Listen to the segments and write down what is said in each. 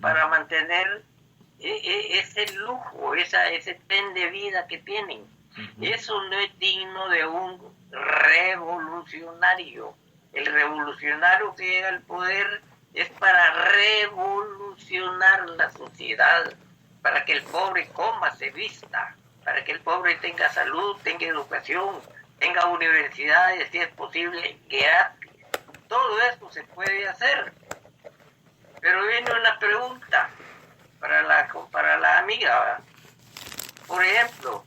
para mantener ese lujo, ese tren de vida que tienen. Eso no es digno de un revolucionario. El revolucionario que llega al poder es para revolucionar la sociedad, para que el pobre coma, se vista, para que el pobre tenga salud, tenga educación, tenga universidades, si es posible, gratis. Todo esto se puede hacer. Pero viene una pregunta para la amiga, ¿verdad? Por ejemplo,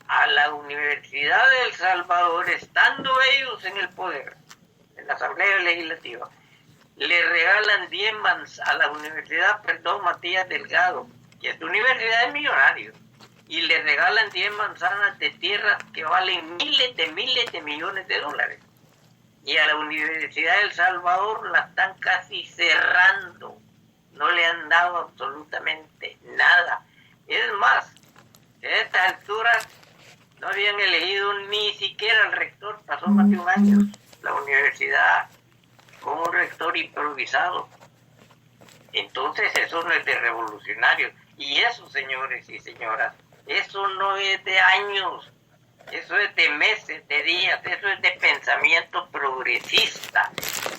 a la Universidad de El Salvador, estando ellos en el poder, en la Asamblea Legislativa, le regalan 10 a la Universidad, Matías Delgado, que es universidad de millonarios, y le regalan 10 manzanas de tierra que valen miles de millones de dólares. Y a la Universidad de El Salvador la están casi cerrando. No le han dado absolutamente nada. Es más, a estas alturas no habían elegido ni siquiera al rector. Pasó más de un año la universidad con un rector improvisado. Entonces eso no es de revolucionarios. Y eso, señores y señoras, eso no es de años. Eso es de meses, de días, eso es de pensamiento progresista.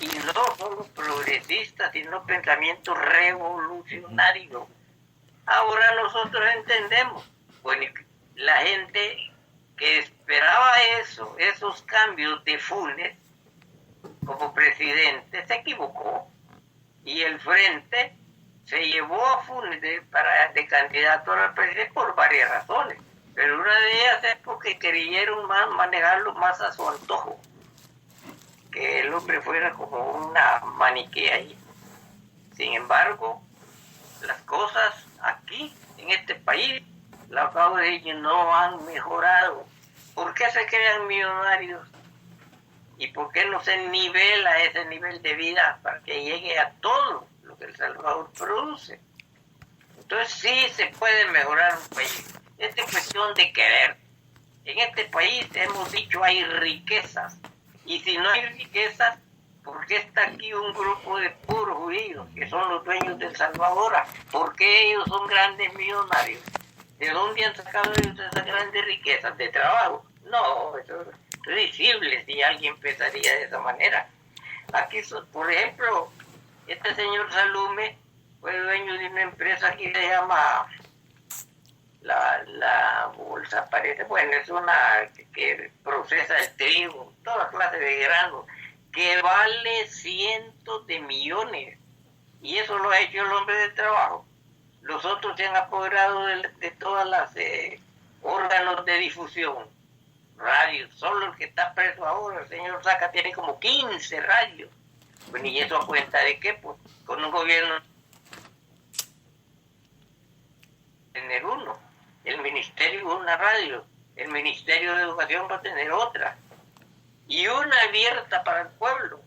Y no solo progresista, sino pensamiento revolucionario. Ahora nosotros entendemos, bueno, la gente que esperaba esos cambios de Funes como presidente, se equivocó. Y el Frente se llevó a Funes de candidato a la presidencia por varias razones. Pero una de ellas es porque querían manejarlo más a su antojo, que el hombre fuera como una maniquea ahí. Sin embargo, las cosas aquí, en este país, la acabo de decir, no han mejorado. ¿Por qué se crean millonarios? ¿Y por qué no se nivela ese nivel de vida para que llegue a todo lo que El Salvador produce? Entonces sí se puede mejorar un país. Esta es cuestión de querer. En este país hemos dicho hay riquezas. Y si no hay riquezas, ¿por qué está aquí un grupo de puros judíos que son los dueños de El Salvador? ¿Por qué ellos son grandes millonarios? ¿De dónde han sacado ellos esas grandes riquezas? ¿De trabajo? No, eso es risible si alguien pensaría de esa manera. Aquí, por ejemplo, este señor Salume fue dueño de una empresa que se llama la bolsa, parece, bueno, es una que procesa el trigo, toda clase de granos, que vale cientos de millones, y eso lo ha hecho el hombre del trabajo. Los otros se han apoderado de todas las órganos de difusión, radios. Solo el que está preso ahora, el señor Saca, tiene como 15 radios. Bueno, ¿y eso a cuenta de qué? Pues con un gobierno tener uno, el ministerio una radio, el Ministerio de Educación va a tener otra, y una abierta para el pueblo.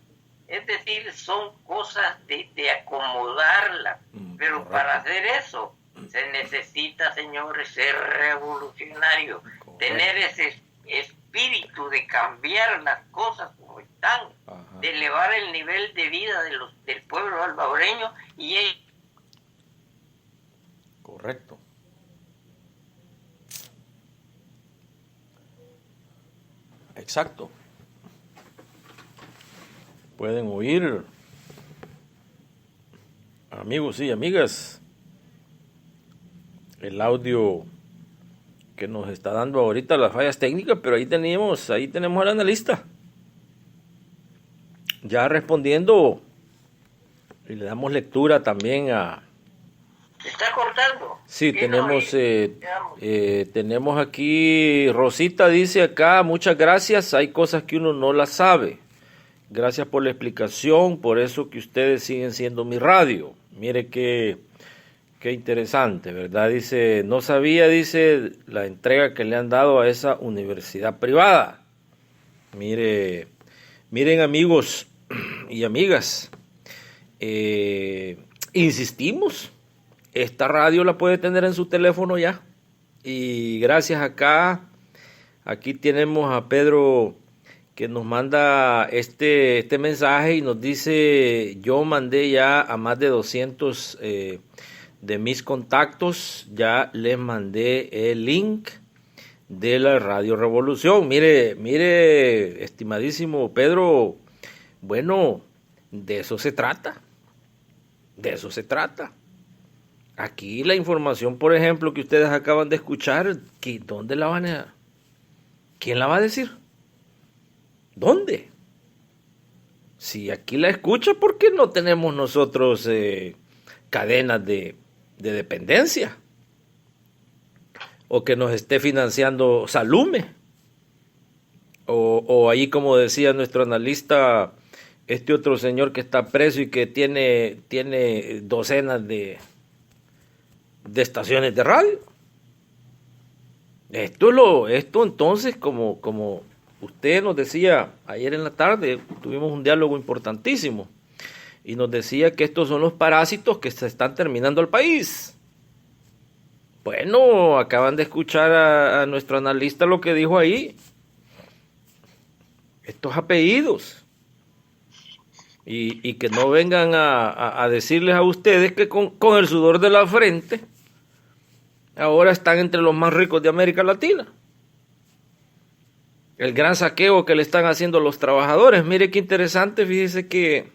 Es decir, son cosas de acomodarlas, pero correcto. Para hacer eso se necesita, señores, ser revolucionario, correcto. Tener ese espíritu de cambiar las cosas como están, ajá, de elevar el nivel de vida del pueblo salvadoreño y correcto. Exacto. Pueden oír, amigos y amigas, el audio que nos está dando ahorita las fallas técnicas, pero ahí tenemos al analista ya respondiendo, y le damos lectura también a... ¿Se está cortando? Sí, tenemos aquí, Rosita dice acá, muchas gracias, hay cosas que uno no las sabe. Gracias por la explicación, por eso que ustedes siguen siendo mi radio. Mire qué interesante, ¿verdad? Dice, no sabía, dice, la entrega que le han dado a esa universidad privada. Miren amigos y amigas, insistimos, esta radio la puede tener en su teléfono ya. Y gracias aquí tenemos a Pedro que nos manda este mensaje y nos dice: yo mandé ya a más de 200 de mis contactos, ya les mandé el link de la Radio Revolución. Mire, estimadísimo Pedro, bueno, de eso se trata. Aquí la información, por ejemplo, que ustedes acaban de escuchar, ¿dónde la van a...? ¿Quién la va a decir? ¿Dónde? Si aquí la escucha, ¿por qué no tenemos nosotros cadenas de dependencia? O que nos esté financiando Salume. O ahí, como decía nuestro analista, este otro señor que está preso y que tiene docenas de estaciones de radio. Esto entonces, como usted nos decía ayer en la tarde, tuvimos un diálogo importantísimo y nos decía que estos son los parásitos que se están terminando el país. Bueno, acaban de escuchar a nuestro analista lo que dijo ahí. Estos apellidos. Y que no vengan a decirles a ustedes que con el sudor de la frente ahora están entre los más ricos de América Latina. El gran saqueo que le están haciendo los trabajadores. Mire qué interesante, fíjese que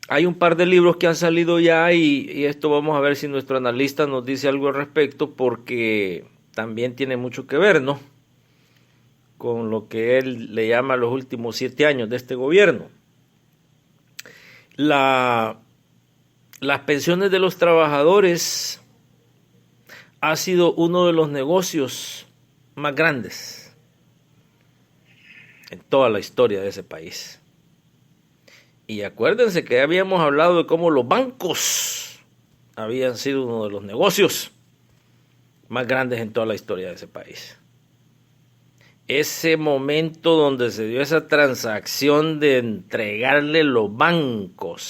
hay un par de libros que han salido ya y esto vamos a ver si nuestro analista nos dice algo al respecto, porque también tiene mucho que ver, ¿no?, con lo que él le llama los últimos 7 años de este gobierno. Las pensiones de los trabajadores ha sido uno de los negocios más grandes en toda la historia de ese país. Y acuérdense que habíamos hablado de cómo los bancos habían sido uno de los negocios más grandes en toda la historia de ese país. Ese momento donde se dio esa transacción de entregarle los bancos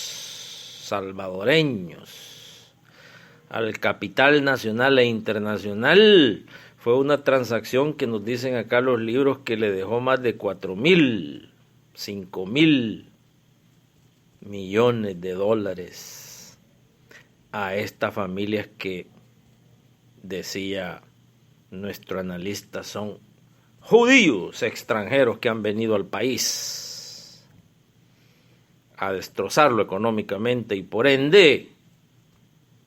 salvadoreños al capital nacional e internacional fue una transacción que nos dicen acá los libros que le dejó más de 4.000, 5.000 millones de dólares a estas familias que, decía nuestro analista, son judíos extranjeros que han venido al país a destrozarlo económicamente y por ende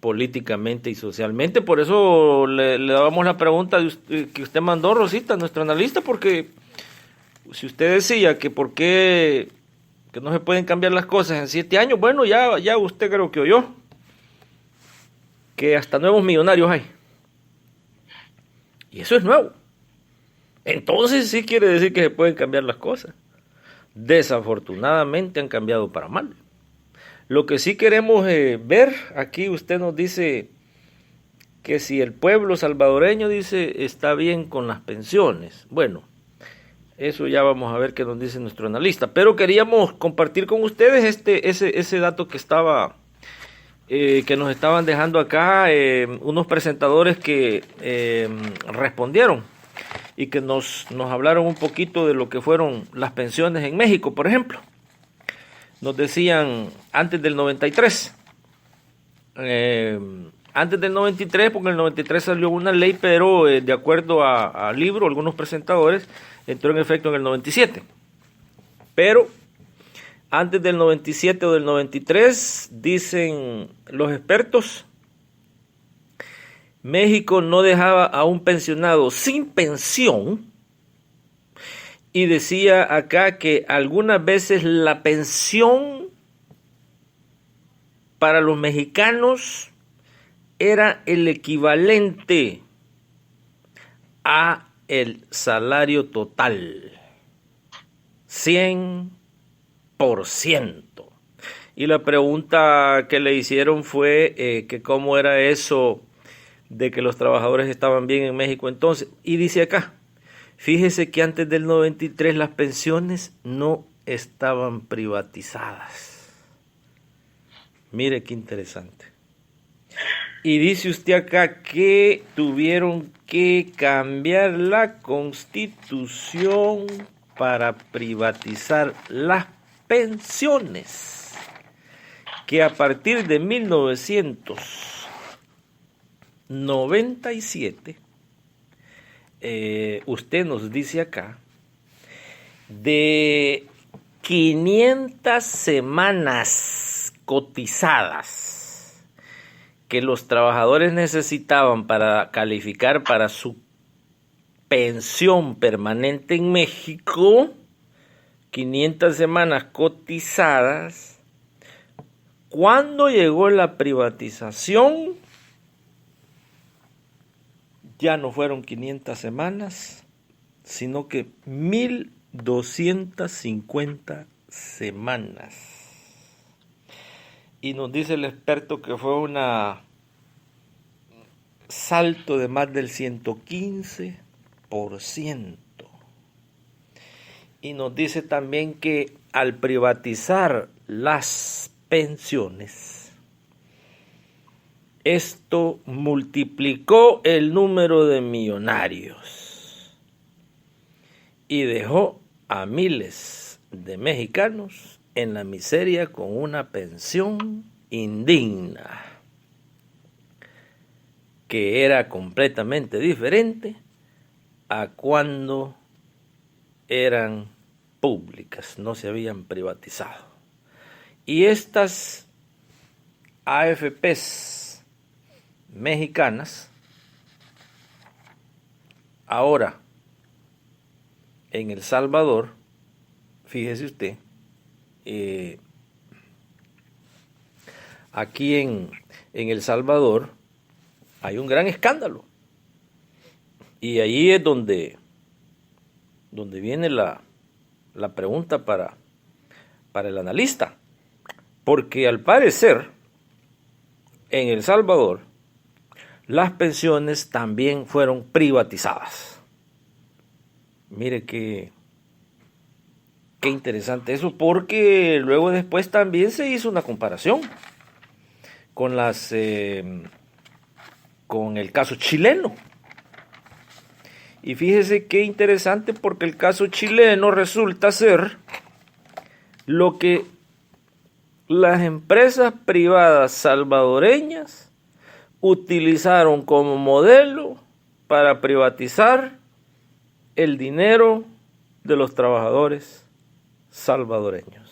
políticamente y socialmente. Por eso le dábamos la pregunta que usted mandó, Rosita, nuestro analista, porque si usted decía que por qué que no se pueden cambiar las cosas en 7 años, bueno, ya usted creo que oyó que hasta nuevos millonarios hay. Y eso es nuevo. Entonces sí quiere decir que se pueden cambiar las cosas. Desafortunadamente han cambiado para mal. Lo que sí queremos ver, aquí usted nos dice que si el pueblo salvadoreño, dice, está bien con las pensiones. Bueno, eso ya vamos a ver qué nos dice nuestro analista. Pero queríamos compartir con ustedes ese dato que estaba... que nos estaban dejando acá unos presentadores que respondieron y que nos hablaron un poquito de lo que fueron las pensiones en México, por ejemplo. Nos decían antes del 93, antes del 93, porque en el 93 salió una ley, pero de acuerdo al libro, algunos presentadores, entró en efecto en el 97. Pero antes del 97 o del 93, dicen los expertos, México no dejaba a un pensionado sin pensión, y decía acá que algunas veces la pensión para los mexicanos era el equivalente a el salario total, 100%. Y la pregunta que le hicieron fue que cómo era eso de que los trabajadores estaban bien en México entonces. Y dice acá, fíjese que antes del 93 las pensiones no estaban privatizadas. Mire qué interesante. Y dice usted acá que tuvieron que cambiar la Constitución para privatizar las pensiones, que a partir de 1997, usted nos dice acá, de 500 semanas cotizadas que los trabajadores necesitaban para calificar para su pensión permanente en México, 500 semanas cotizadas. Cuando llegó la privatización, ya no fueron 500 semanas, sino que 1250 semanas. Y nos dice el experto que fue un salto de más del 115%. Y nos dice también que al privatizar las pensiones, esto multiplicó el número de millonarios y dejó a miles de mexicanos en la miseria con una pensión indigna, que era completamente diferente a cuando eran públicas, no se habían privatizado. Y estas AFPs mexicanas, ahora en El Salvador, fíjese usted, aquí en El Salvador hay un gran escándalo. Y ahí es donde viene la pregunta para el analista. Porque al parecer, en El Salvador, las pensiones también fueron privatizadas. Mire qué interesante eso, porque luego después también se hizo una comparación con con el caso chileno. Y fíjese qué interesante, porque el caso chileno resulta ser lo que las empresas privadas salvadoreñas utilizaron como modelo para privatizar el dinero de los trabajadores salvadoreños.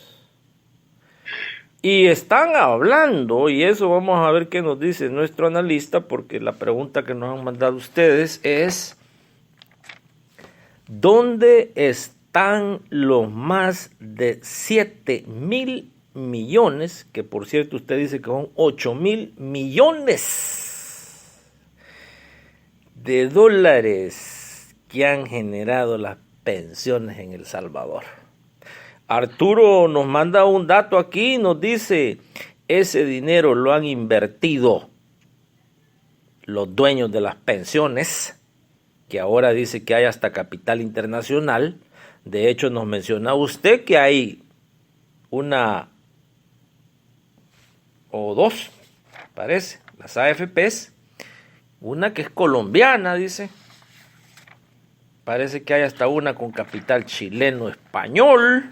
Y están hablando, y eso vamos a ver qué nos dice nuestro analista, porque la pregunta que nos han mandado ustedes es: ¿dónde están los más de 7,000 millones, que por cierto usted dice que son 8,000 millones de dólares que han generado las pensiones en El Salvador? Arturo nos manda un dato aquí y nos dice: ese dinero lo han invertido los dueños de las pensiones, que ahora dice que hay hasta capital internacional. De hecho, nos menciona usted que hay una o dos, parece, las AFPs, una que es colombiana, dice. Parece que hay hasta una con capital chileno, español.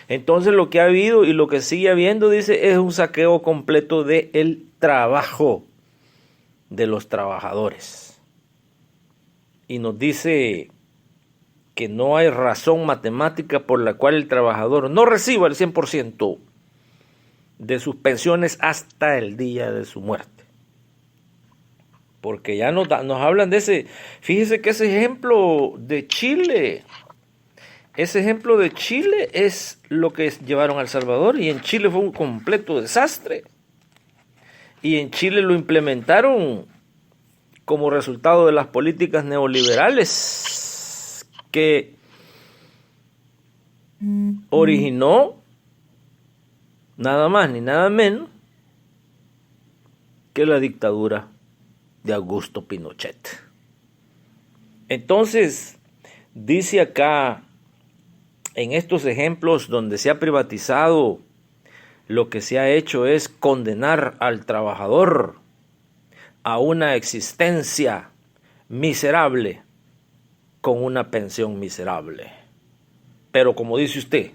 Entonces lo que ha habido y lo que sigue habiendo, dice, es un saqueo completo del trabajo de los trabajadores. Y nos dice que no hay razón matemática por la cual el trabajador no reciba el 100% de sus pensiones hasta el día de su muerte. Porque ya nos hablan de ese, fíjese que ese ejemplo de Chile, ese ejemplo de Chile es lo que llevaron a El Salvador, y en Chile fue un completo desastre. Y en Chile lo implementaron como resultado de las políticas neoliberales que originó nada más ni nada menos que la dictadura de Augusto Pinochet. Entonces, dice acá, en estos ejemplos donde se ha privatizado, lo que se ha hecho es condenar al trabajador a una existencia miserable con una pensión miserable. Pero como dice usted,